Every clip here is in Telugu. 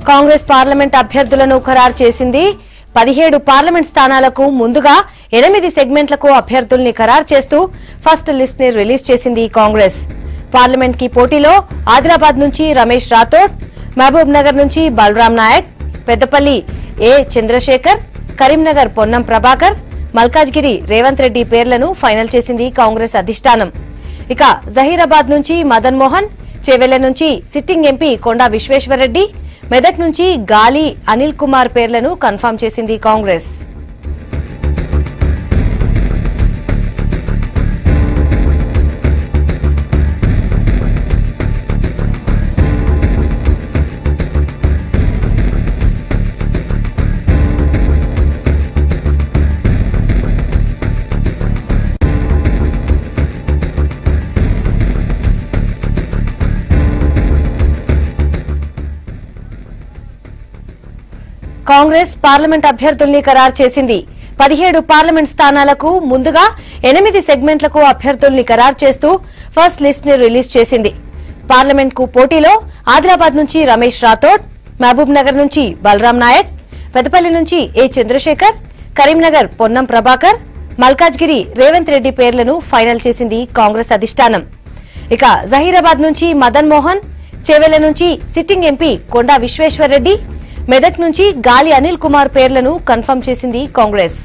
కాంగ్రెస్ పార్లమెంట్ అభ్యర్థులను ఖరారు చేసింది. 17 పార్లమెంట్ స్థానాలకు ముందుగా 8 సెగ్మెంట్లకు అభ్యర్థుల్ని ఖరారు చేస్తూ ఫస్ట్ లిస్ట్ ని రిలీజ్ చేసింది కాంగ్రెస్. పార్లమెంట్ కి పోటీలో ఆదిలాబాద్ నుంచి రమేష్ రాథోడ్, మహబూబ్ నగర్ నుంచి బలరాం నాయక్, పెద్దపల్లి ఏ చంద్రశేఖర్, కరీంనగర్ పొన్నం ప్రభాకర్, మల్కాజ్గిరి రేవంత్ రెడ్డి పేర్లను ఫైనల్ చేసింది కాంగ్రెస్ అధిష్టానం. ఇక జహీరాబాద్ నుంచి మదన్ మోహన్, చేవెళ్ల నుంచి సిట్టింగ్ ఎంపీ కొండా విశ్వేశ్వరరెడ్డి, మెదక్ నుంచి గాలి అనిల్ కుమార్ పేర్లను కన్ఫర్మ్ చేసింది కాంగ్రెస్. కాంగ్రెస్ పార్లమెంట్ అభ్యర్థుల్ని ఖరారు చేసింది. 17 పార్లమెంట్ స్థానాలకు ముందుగా 8 సెగ్మెంట్లకు అభ్యర్థుల్ని ఖరారు చేస్తూ ఫస్ట్ లిస్ట్ ని రిలీజ్ చేసింది. పార్లమెంట్ కు పోటీలో ఆదిలాబాద్ నుంచి రమేష్ రాథోడ్, మహబూబ్ నగర్ నుంచి బలరాం నాయక్, పెద్దపల్లి నుంచి ఏ చంద్రశేఖర్, కరీంనగర్ పొన్నం ప్రభాకర్, మల్కాజ్గిరి రేవంత్ రెడ్డి పేర్లను ఫైనల్ చేసింది కాంగ్రెస్ అధిష్టానం. ఇక జహీరాబాద్ నుంచి మదన్ మోహన్, చేవెళ్ల నుంచి సిట్టింగ్ ఎంపీ కొండా విశ్వేశ్వరరెడ్డి, మెదక్ నుంచి గాలి అనిల్ కుమార్ పేర్లను కన్ఫర్మ్ చేసింది కాంగ్రెస్.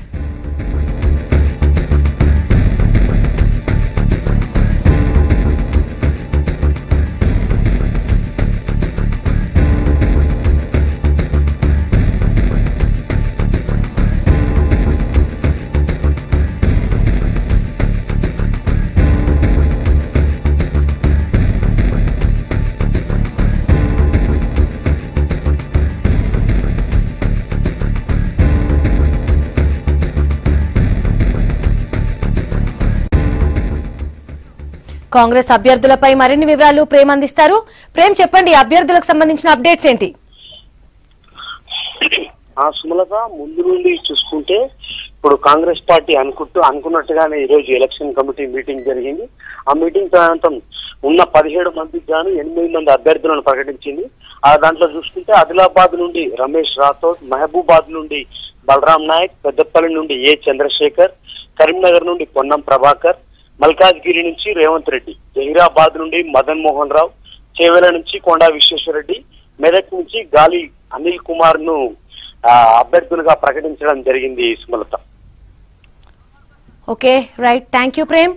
కాంగ్రెస్ అభ్యర్థులపై మరిన్ని వివరాలు ప్రేమ్ అందిస్తారు. ప్రేమ్, చెప్పండి, అభ్యర్థులకు సంబంధించిన అప్డేట్స్ ఏంటి? సుమలత, ముందు నుండి చూసుకుంటే ఇప్పుడు కాంగ్రెస్ పార్టీ అనుకున్నట్టుగానే ఈ రోజు ఎలక్షన్ కమిటీ మీటింగ్ జరిగింది. ఆ మీటింగ్ ప్రాంతం ఉన్న 17 మందికి గాను 8 మంది అభ్యర్థులను ప్రకటించింది. దాంట్లో చూసుకుంటే ఆదిలాబాద్ నుండి రమేష్ రాథోడ్, మహబూబాద్ నుండి బలరాం నాయక్, పెద్దపల్లి నుండి ఏ చంద్రశేఖర్, కరీంనగర్ నుండి పొన్నం ప్రభాకర్, మల్కాజ్గిరి నుంచి రేవంత్ రెడ్డి, జహీరాబాద్ నుండి మదన్ మోహన్ రావు, చేవెళ్ల నుంచి కొండా విశ్వేశ్వరరెడ్డి, మెదక్ నుంచి గాలి అనిల్ కుమార్ ను అభ్యర్థులుగా ప్రకటించడం జరిగింది. Sumalatha. Okay, right, thank you Prem.